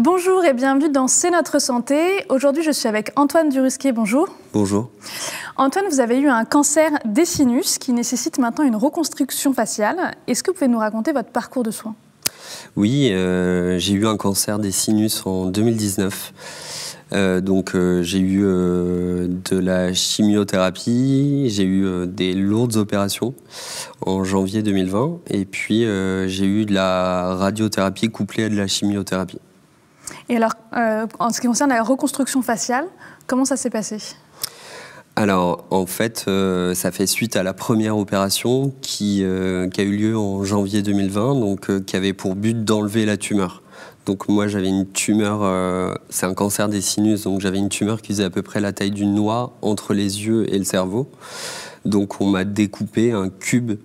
Bonjour et bienvenue dans C'est notre santé. Aujourd'hui, je suis avec Antoine Durusquet. Bonjour. Bonjour. Antoine, vous avez eu un cancer des sinus qui nécessite maintenant une reconstruction faciale. Est-ce que vous pouvez nous raconter votre parcours de soins? Oui, j'ai eu un cancer des sinus en 2019. J'ai eu de la chimiothérapie, j'ai eu des lourdes opérations en janvier 2020 et puis j'ai eu de la radiothérapie couplée à de la chimiothérapie. Et alors, en ce qui concerne la reconstruction faciale, comment ça s'est passé? Alors, en fait, ça fait suite à la première opération qui a eu lieu en janvier 2020, qui avait pour but d'enlever la tumeur. Donc moi, j'avais une tumeur, c'est un cancer des sinus, donc j'avais une tumeur qui faisait à peu près la taille d'une noix entre les yeux et le cerveau. Donc on m'a découpé un cube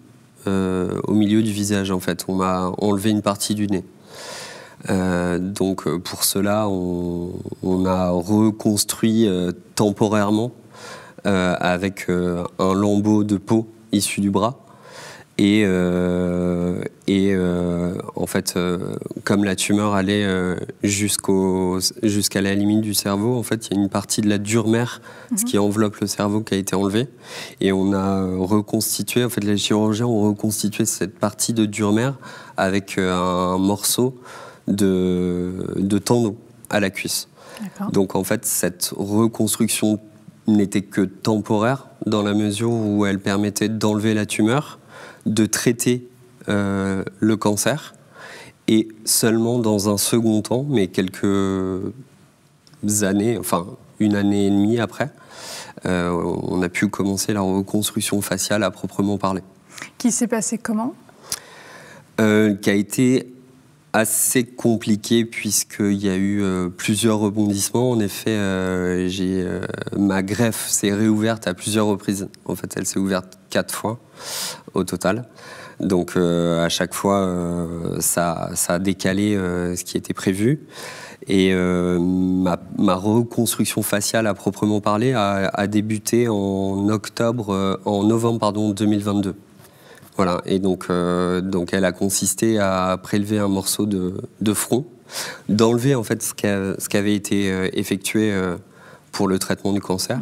au milieu du visage, en fait. On m'a enlevé une partie du nez. Pour cela, on a reconstruit temporairement avec un lambeau de peau issu du bras. En fait, comme la tumeur allait jusqu'à la limite du cerveau, en fait, il y a une partie de la dure mère, ce qui enveloppe le cerveau, qui a été enlevée. Et on a reconstitué, en fait, les chirurgiens ont reconstitué cette partie de dure mère avec un morceau de tendon à la cuisse. Donc, en fait, cette reconstruction n'était que temporaire dans la mesure où elle permettait d'enlever la tumeur, de traiter le cancer et seulement dans un second temps, mais quelques années, enfin une année et demie après, on a pu commencer la reconstruction faciale à proprement parler. Qui s'est passé comment? Qui a été assez compliqué puisqu'il y a eu plusieurs rebondissements. En effet, ma greffe s'est réouverte à plusieurs reprises. En fait, elle s'est ouverte 4 fois au total. Donc à chaque fois, ça a décalé ce qui était prévu. Et ma reconstruction faciale à proprement parler a débuté en novembre 2022. Voilà, et donc elle a consisté à prélever un morceau de front, d'enlever en fait ce qui avait été effectué pour le traitement du cancer,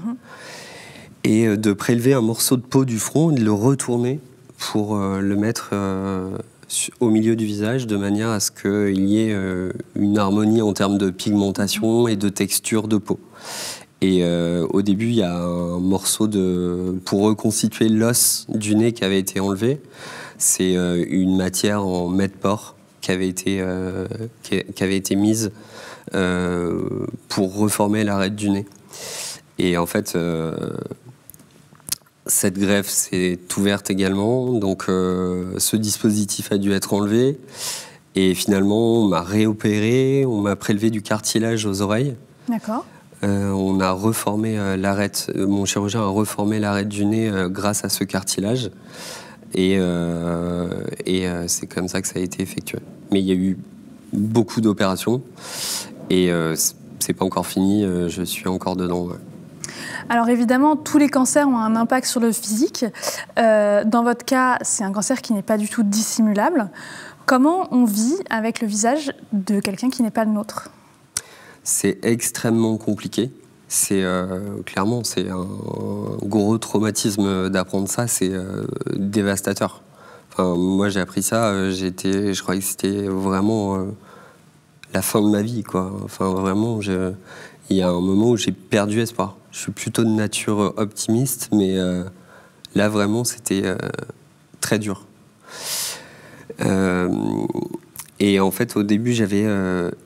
et de prélever un morceau de peau du front et de le retourner pour le mettre au milieu du visage, de manière à ce qu'il y ait une harmonie en termes de pigmentation et de texture de peau. Et au début, il y a un morceau pour reconstituer l'os du nez qui avait été enlevé. C'est une matière en Medport qui avait été mise pour reformer l'arête du nez. Et en fait, cette greffe s'est ouverte également. Donc ce dispositif a dû être enlevé. Et finalement, on m'a réopéré, on m'a prélevé du cartilage aux oreilles. D'accord. On a reformé l'arête, mon chirurgien a reformé l'arête du nez grâce à ce cartilage. Et c'est comme ça que ça a été effectué. Mais il y a eu beaucoup d'opérations et c'est pas encore fini, je suis encore dedans. Ouais. Alors évidemment, tous les cancers ont un impact sur le physique. Dans votre cas, c'est un cancer qui n'est pas du tout dissimulable. Comment on vit avec le visage de quelqu'un qui n'est pas le nôtre ? C'est extrêmement compliqué. Clairement, c'est un gros traumatisme d'apprendre ça. C'est dévastateur. Enfin, moi, j'ai appris ça. Je croyais que c'était vraiment la fin de ma vie, quoi. Enfin, vraiment, il y a un moment où j'ai perdu espoir. Je suis plutôt de nature optimiste, mais là, vraiment, c'était très dur. Et en fait, au début, j'avais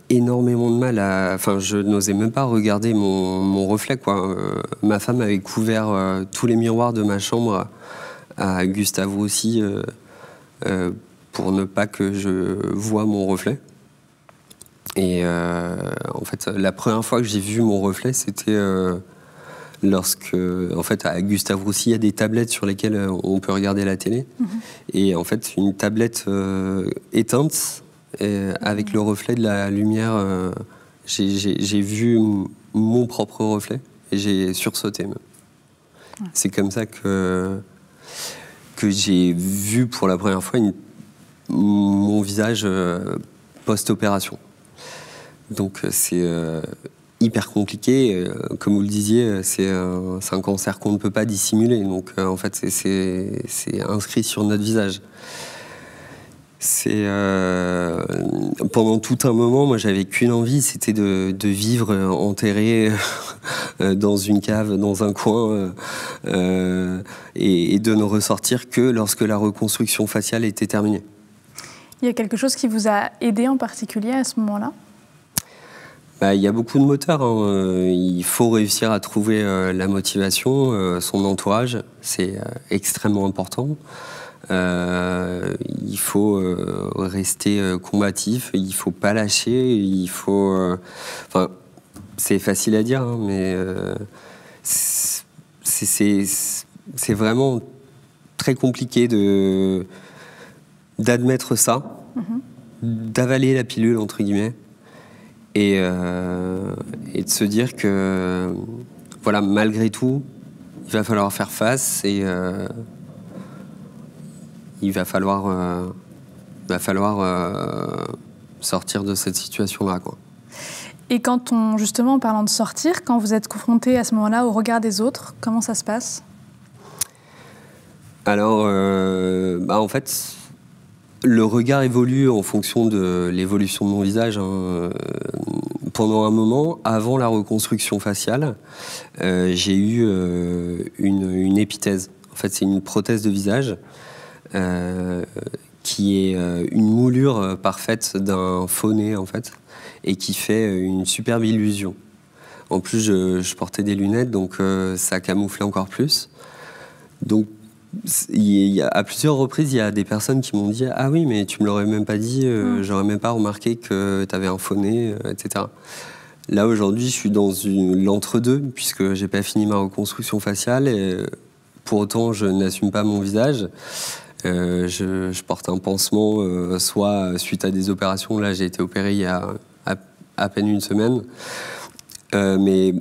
énormément de mal Enfin, je n'osais même pas regarder mon reflet, quoi. Ma femme avait couvert tous les miroirs de ma chambre à Gustave Roussy pour ne pas que je voie mon reflet. Et en fait, la première fois que j'ai vu mon reflet, c'était lorsque, en fait, à Gustave Roussy, il y a des tablettes sur lesquelles on peut regarder la télé. Et en fait, une tablette éteinte, avec le reflet de la lumière, j'ai vu mon propre reflet et j'ai sursauté même. C'est comme ça que j'ai vu pour la première fois mon visage post-opération. Donc c'est hyper compliqué. Comme vous le disiez, c'est un cancer qu'on ne peut pas dissimuler. Donc en fait, c'est inscrit sur notre visage. Pendant tout un moment, moi j'avais qu'une envie, c'était de vivre enterré dans une cave, dans un coin, et de ne ressortir que lorsque la reconstruction faciale était terminée. Il y a quelque chose qui vous a aidé en particulier à ce moment-là ? Il y a beaucoup de moteurs. Il faut réussir à trouver la motivation, son entourage, c'est extrêmement important. Il faut rester combatif, il faut pas lâcher, il faut. Enfin, c'est facile à dire, hein, mais c'est vraiment très compliqué d'admettre ça, d'avaler la pilule entre guillemets, et de se dire que voilà, malgré tout, il va falloir faire face et il va falloir sortir de cette situation-là, quoi. Et justement, en parlant de sortir, quand vous êtes confronté à ce moment-là au regard des autres, comment ça se passe ? Alors, en fait, le regard évolue en fonction de l'évolution de mon visage. Pendant un moment, avant la reconstruction faciale, j'ai eu une épithèse. En fait, c'est une prothèse de visage. Qui est une moulure parfaite d'un faux nez en fait, et qui fait une superbe illusion. En plus, je portais des lunettes, donc ça camouflait encore plus. Donc, à plusieurs reprises, il y a des personnes qui m'ont dit « Ah oui, mais tu me l'aurais même pas dit, j'aurais même pas remarqué que tu avais un faux nez, etc. » Là, aujourd'hui, je suis dans l'entre-deux, puisque j'ai pas fini ma reconstruction faciale, et pour autant, je n'assume pas mon visage. Je porte un pansement, soit suite à des opérations. Là, j'ai été opéré il y a à peine une semaine. Mais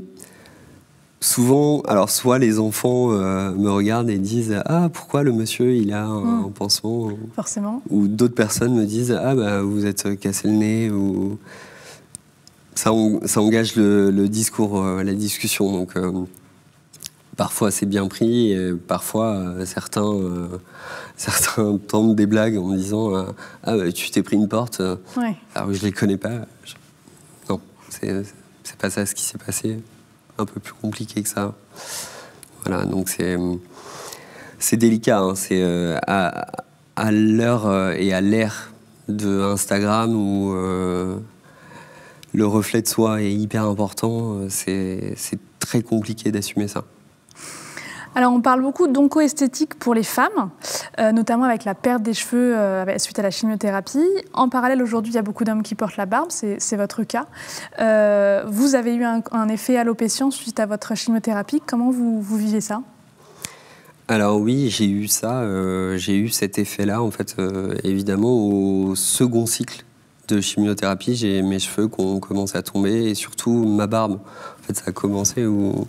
souvent, alors soit les enfants me regardent et disent « Ah, pourquoi le monsieur, il a un pansement ?» Forcément. Ou d'autres personnes me disent « Ah, bah, vous êtes cassé le nez. » ou ça engage le discours, la discussion. Donc, parfois, c'est bien pris. Et parfois, certains tentent des blagues en me disant « Ah, bah, tu t'es pris une porte. » Ouais. Alors, je les connais pas. Non, c'est pas ça ce qui s'est passé. Un peu plus compliqué que ça. Voilà, donc c'est délicat. Hein. C'est à l'heure et à l'ère de Instagram où le reflet de soi est hyper important, c'est très compliqué d'assumer ça. Alors, on parle beaucoup d'onco-esthétique pour les femmes, notamment avec la perte des cheveux suite à la chimiothérapie. En parallèle, aujourd'hui, il y a beaucoup d'hommes qui portent la barbe, c'est votre cas. Vous avez eu un effet alopécien suite à votre chimiothérapie. Comment vous vivez ça ? Alors oui, j'ai eu ça. J'ai eu cet effet-là, en fait, évidemment, au second cycle de chimiothérapie. J'ai mes cheveux qui ont commencé à tomber et surtout ma barbe. En fait, ça a commencé où...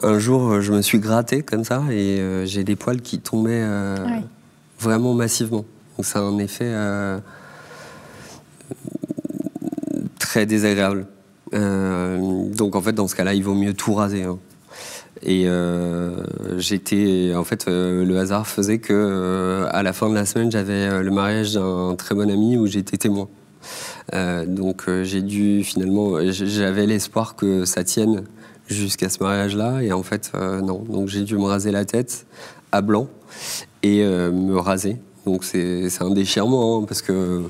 Un jour, je me suis gratté comme ça et j'ai des poils qui tombaient vraiment massivement. Donc c'est un effet très désagréable. Donc en fait, dans ce cas-là, il vaut mieux tout raser. Hein. Et le hasard faisait que à la fin de la semaine, j'avais le mariage d'un très bon ami où j'étais témoin. Donc j'ai dû finalement, j'avais l'espoir que ça tienne jusqu'à ce mariage-là, et en fait, non. Donc j'ai dû me raser la tête à blanc et me raser. Donc c'est un déchirement, hein, parce que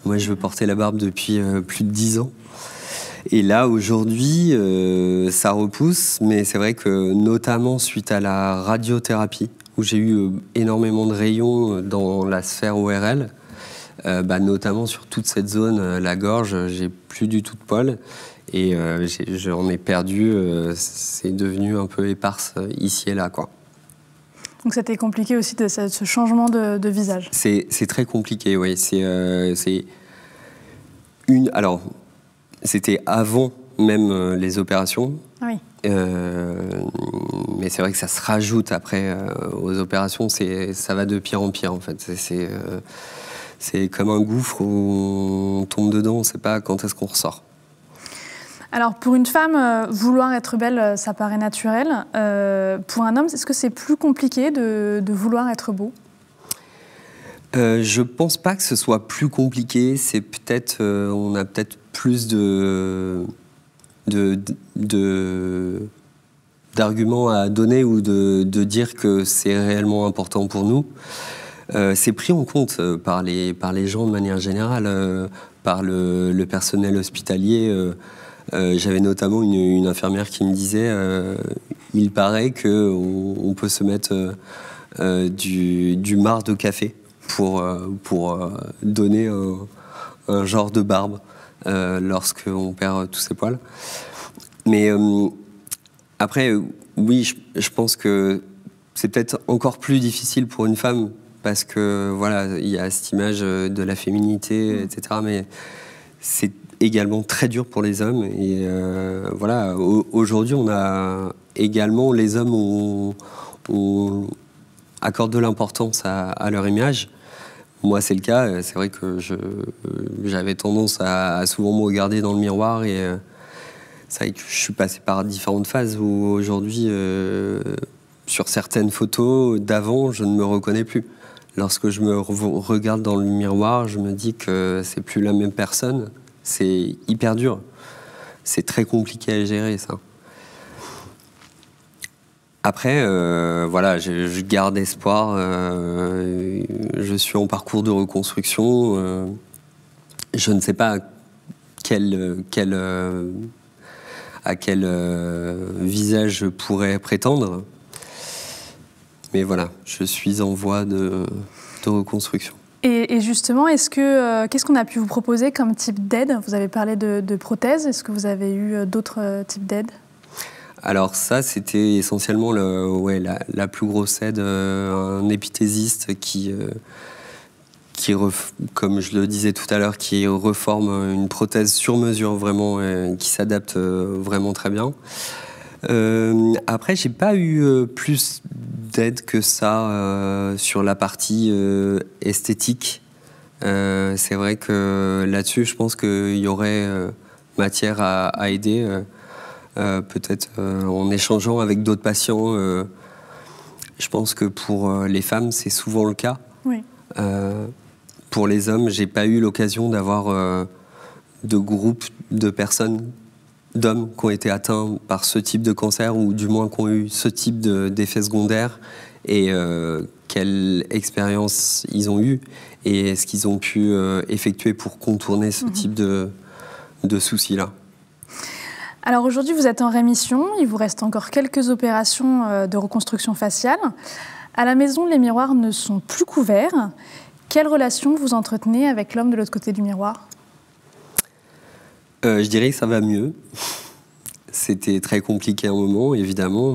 moi, je veux porter la barbe depuis plus de 10 ans. Et là, aujourd'hui, ça repousse, mais c'est vrai que notamment suite à la radiothérapie, où j'ai eu énormément de rayons dans la sphère ORL, notamment sur toute cette zone, la gorge, j'ai plus du tout de poils. Et j'en ai perdu, c'est devenu un peu éparse ici et là, quoi. Donc c'était compliqué aussi ce changement de visage. C'est très compliqué, oui. Alors, c'était avant même les opérations. Oui. Mais c'est vrai que ça se rajoute après aux opérations. Ça va de pire en pire, en fait. C'est comme un gouffre où on tombe dedans, on ne sait pas quand est-ce qu'on ressort. Alors, pour une femme, vouloir être belle, ça paraît naturel. Pour un homme, est-ce que c'est plus compliqué de vouloir être beau ? Je pense pas que ce soit plus compliqué. C'est peut-être, on a peut-être plus d'arguments à donner ou de dire que c'est réellement important pour nous. C'est pris en compte par les gens de manière générale, par le personnel hospitalier. J'avais notamment une infirmière qui me disait il paraît qu'on peut se mettre du marc de café pour donner un genre de barbe lorsqu'on perd tous ses poils. Mais après, oui, je pense que c'est peut-être encore plus difficile pour une femme parce que voilà, il y a cette image de la féminité, etc. Mais c'est également très dur pour les hommes. Et voilà, aujourd'hui, on a également, les hommes accordent de l'importance à leur image. Moi, c'est le cas. C'est vrai que j'avais tendance à souvent me regarder dans le miroir et c'est vrai que je suis passé par différentes phases où aujourd'hui, sur certaines photos d'avant, je ne me reconnais plus. Lorsque je me regarde dans le miroir, je me dis que c'est plus la même personne. C'est hyper dur. C'est très compliqué à gérer, ça. Après, voilà, je garde espoir. Je suis en parcours de reconstruction. Je ne sais pas à quel visage je pourrais prétendre. Mais voilà, je suis en voie de reconstruction. Et justement, qu'est-ce qu'on a pu vous proposer comme type d'aide ? Vous avez parlé de prothèses. Est-ce que vous avez eu d'autres types d'aides ? Alors ça, c'était essentiellement la plus grosse aide, un épithésiste qui comme je le disais tout à l'heure, qui reforme une prothèse sur mesure vraiment, qui s'adapte vraiment très bien. Après, j'ai pas eu plus d'aide que ça sur la partie esthétique. C'est vrai que là-dessus, je pense qu'il y aurait matière à aider, peut-être en échangeant avec d'autres patients. Je pense que pour les femmes, c'est souvent le cas. Oui. Pour les hommes, j'ai pas eu l'occasion d'avoir de groupe de personnes, d'hommes qui ont été atteints par ce type de cancer ou du moins qui ont eu ce type d'effets secondaires et quelle expérience ils ont eu et ce qu'ils ont pu effectuer pour contourner ce type de soucis-là. Alors aujourd'hui, vous êtes en rémission. Il vous reste encore quelques opérations de reconstruction faciale. À la maison, les miroirs ne sont plus couverts. Quelle relation vous entretenez avec l'homme de l'autre côté du miroir ? Je dirais que ça va mieux. C'était très compliqué à un moment, évidemment.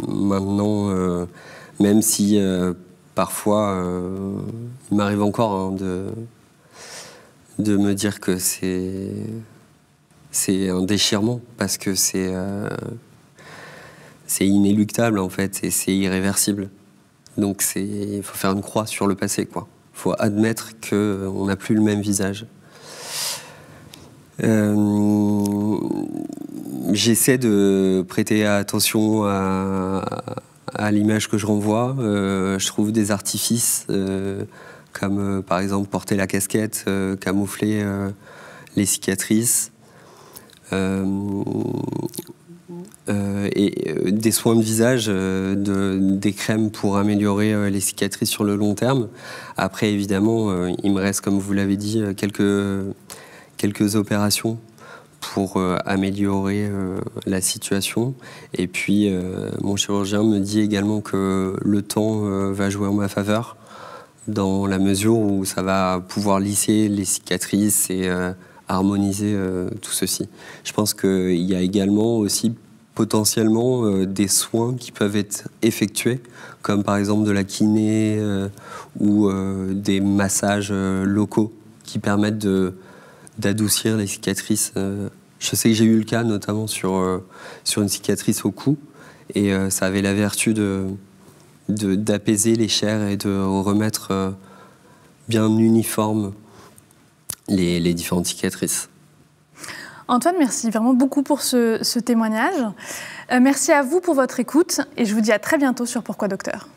Maintenant, même si parfois il m'arrive encore de me dire que c'est un déchirement, parce que c'est inéluctable en fait, et c'est irréversible. Donc il faut faire une croix sur le passé, quoi. Il faut admettre qu'on n'a plus le même visage. J'essaie de prêter attention à l'image que je renvoie. Je trouve des artifices, comme par exemple porter la casquette, camoufler les cicatrices. Et des soins de visage, des crèmes pour améliorer les cicatrices sur le long terme. Après, évidemment, il me reste, comme vous l'avez dit, quelques opérations pour améliorer la situation. Et puis, mon chirurgien me dit également que le temps va jouer en ma faveur, dans la mesure où ça va pouvoir lisser les cicatrices et harmoniser tout ceci. Je pense qu'il y a également aussi potentiellement des soins qui peuvent être effectués, comme par exemple de la kiné ou des massages locaux qui permettent d'adoucir les cicatrices. Je sais que j'ai eu le cas notamment sur une cicatrice au cou, et ça avait la vertu d'apaiser les chairs et de remettre bien uniformes les différentes cicatrices. Antoine, merci vraiment beaucoup pour ce témoignage. Merci à vous pour votre écoute et je vous dis à très bientôt sur Pourquoi Docteur ?